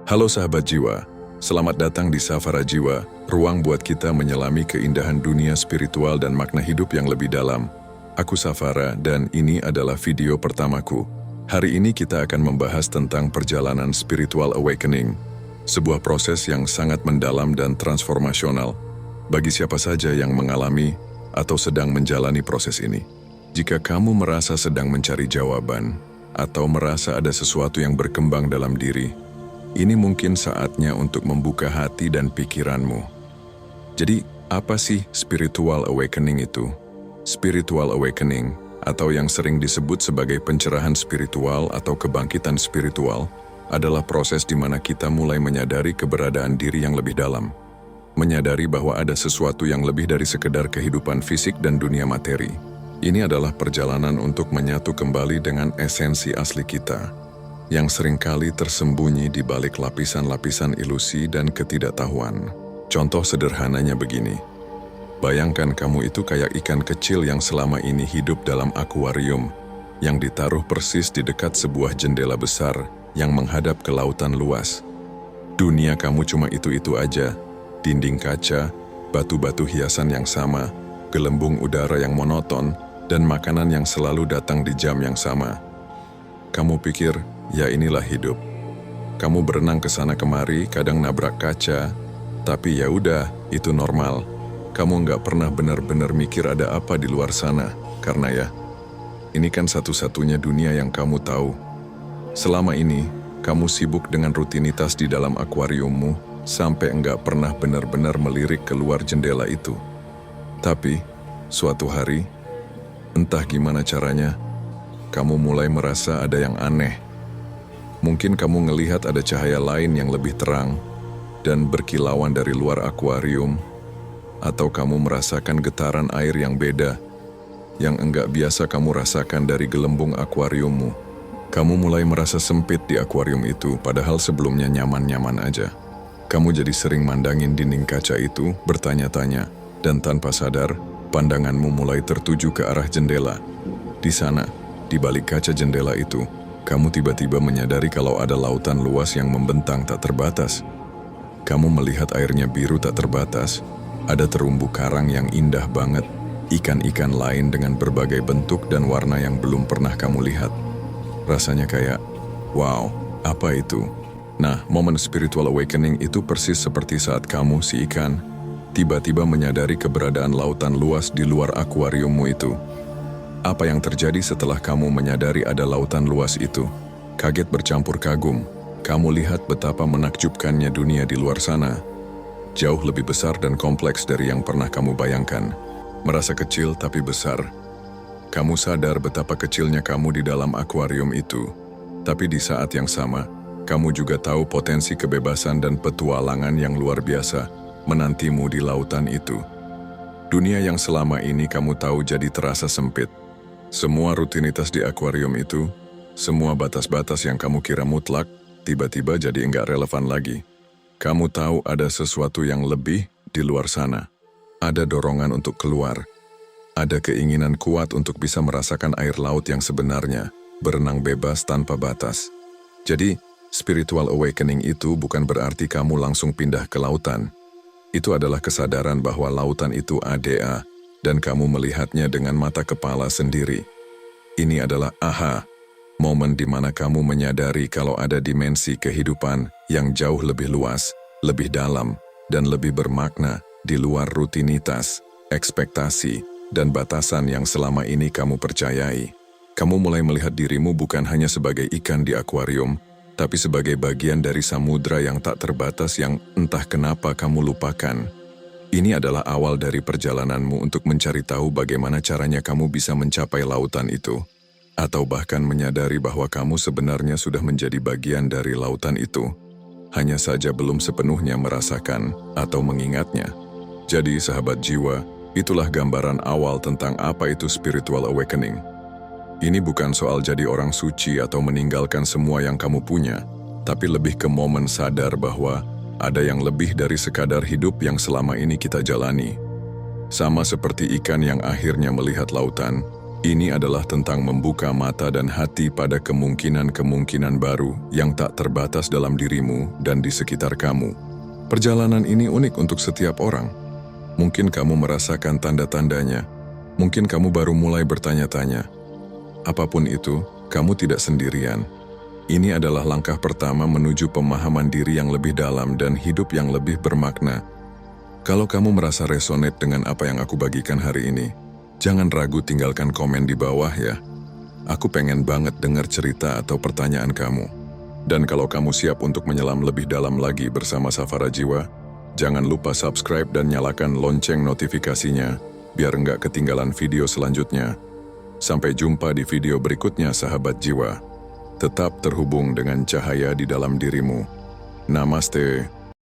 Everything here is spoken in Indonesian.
Halo sahabat jiwa, selamat datang di Safara Jiwa, ruang buat kita menyelami keindahan dunia spiritual dan makna hidup yang lebih dalam. Aku Safara dan ini adalah video pertamaku. Hari ini kita akan membahas tentang perjalanan spiritual awakening, sebuah proses yang sangat mendalam dan transformasional bagi siapa saja yang mengalami atau sedang menjalani proses ini. Jika kamu merasa sedang mencari jawaban atau merasa ada sesuatu yang berkembang dalam diri, ini mungkin saatnya untuk membuka hati dan pikiranmu. Jadi, apa sih spiritual awakening itu? Spiritual awakening, atau yang sering disebut sebagai pencerahan spiritual atau kebangkitan spiritual, adalah proses di mana kita mulai menyadari keberadaan diri yang lebih dalam. Menyadari bahwa ada sesuatu yang lebih dari sekedar kehidupan fisik dan dunia materi. Ini adalah perjalanan untuk menyatu kembali dengan esensi asli kita, yang seringkali tersembunyi di balik lapisan-lapisan ilusi dan ketidaktahuan. Contoh sederhananya begini. Bayangkan kamu itu kayak ikan kecil yang selama ini hidup dalam akuarium, yang ditaruh persis di dekat sebuah jendela besar yang menghadap ke lautan luas. Dunia kamu cuma itu-itu aja, dinding kaca, batu-batu hiasan yang sama, gelembung udara yang monoton, dan makanan yang selalu datang di jam yang sama. Kamu pikir, ya inilah hidup. Kamu berenang ke sana kemari, kadang nabrak kaca, tapi ya udah, itu normal. Kamu nggak pernah benar-benar mikir ada apa di luar sana, karena ya, ini kan satu-satunya dunia yang kamu tahu. Selama ini, kamu sibuk dengan rutinitas di dalam akuariummu, sampai nggak pernah benar-benar melirik keluar jendela itu. Tapi, suatu hari, entah gimana caranya, kamu mulai merasa ada yang aneh. Mungkin kamu ngelihat ada cahaya lain yang lebih terang dan berkilauan dari luar akuarium, atau kamu merasakan getaran air yang beda, yang enggak biasa kamu rasakan dari gelembung akuariummu. Kamu mulai merasa sempit di akuarium itu, padahal sebelumnya nyaman-nyaman aja. Kamu jadi sering mandangin dinding kaca itu, bertanya-tanya, dan tanpa sadar, pandanganmu mulai tertuju ke arah jendela. Di sana, di balik kaca jendela itu, kamu tiba-tiba menyadari kalau ada lautan luas yang membentang tak terbatas. Kamu melihat airnya biru tak terbatas, ada terumbu karang yang indah banget, ikan-ikan lain dengan berbagai bentuk dan warna yang belum pernah kamu lihat. Rasanya kayak, wow, apa itu? Nah, momen spiritual awakening itu persis seperti saat kamu, si ikan, tiba-tiba menyadari keberadaan lautan luas di luar akuariummu itu. Apa yang terjadi setelah kamu menyadari ada lautan luas itu? Kaget bercampur kagum. Kamu lihat betapa menakjubkannya dunia di luar sana. Jauh lebih besar dan kompleks dari yang pernah kamu bayangkan. Merasa kecil tapi besar. Kamu sadar betapa kecilnya kamu di dalam akuarium itu. Tapi di saat yang sama, kamu juga tahu potensi kebebasan dan petualangan yang luar biasa menantimu di lautan itu. Dunia yang selama ini kamu tahu jadi terasa sempit. Semua rutinitas di akuarium itu, semua batas-batas yang kamu kira mutlak, tiba-tiba jadi enggak relevan lagi. Kamu tahu ada sesuatu yang lebih di luar sana. Ada dorongan untuk keluar. Ada keinginan kuat untuk bisa merasakan air laut yang sebenarnya, berenang bebas tanpa batas. Jadi, spiritual awakening itu bukan berarti kamu langsung pindah ke lautan. Itu adalah kesadaran bahwa lautan itu ada, dan kamu melihatnya dengan mata kepala sendiri. Ini adalah aha, momen di mana kamu menyadari kalau ada dimensi kehidupan yang jauh lebih luas, lebih dalam, dan lebih bermakna di luar rutinitas, ekspektasi, dan batasan yang selama ini kamu percayai. Kamu mulai melihat dirimu bukan hanya sebagai ikan di akuarium, tapi sebagai bagian dari samudra yang tak terbatas yang entah kenapa kamu lupakan. Ini adalah awal dari perjalananmu untuk mencari tahu bagaimana caranya kamu bisa mencapai lautan itu, atau bahkan menyadari bahwa kamu sebenarnya sudah menjadi bagian dari lautan itu, hanya saja belum sepenuhnya merasakan atau mengingatnya. Jadi, sahabat jiwa, itulah gambaran awal tentang apa itu spiritual awakening. Ini bukan soal jadi orang suci atau meninggalkan semua yang kamu punya, tapi lebih ke momen sadar bahwa ada yang lebih dari sekadar hidup yang selama ini kita jalani. Sama seperti ikan yang akhirnya melihat lautan, Ini adalah tentang membuka mata dan hati pada kemungkinan-kemungkinan baru yang tak terbatas dalam dirimu dan di sekitar kamu. Perjalanan ini unik untuk setiap orang. Mungkin kamu merasakan tanda-tandanya. Mungkin kamu baru mulai bertanya-tanya. Apapun itu, kamu tidak sendirian. Ini adalah langkah pertama menuju pemahaman diri yang lebih dalam dan hidup yang lebih bermakna. Kalau kamu merasa resonate dengan apa yang aku bagikan hari ini, jangan ragu tinggalkan komen di bawah ya. Aku pengen banget dengar cerita atau pertanyaan kamu. Dan kalau kamu siap untuk menyelam lebih dalam lagi bersama Safara Jiwa, jangan lupa subscribe dan nyalakan lonceng notifikasinya, biar nggak ketinggalan video selanjutnya. Sampai jumpa di video berikutnya, sahabat jiwa. Tetap terhubung dengan cahaya di dalam dirimu. Namaste.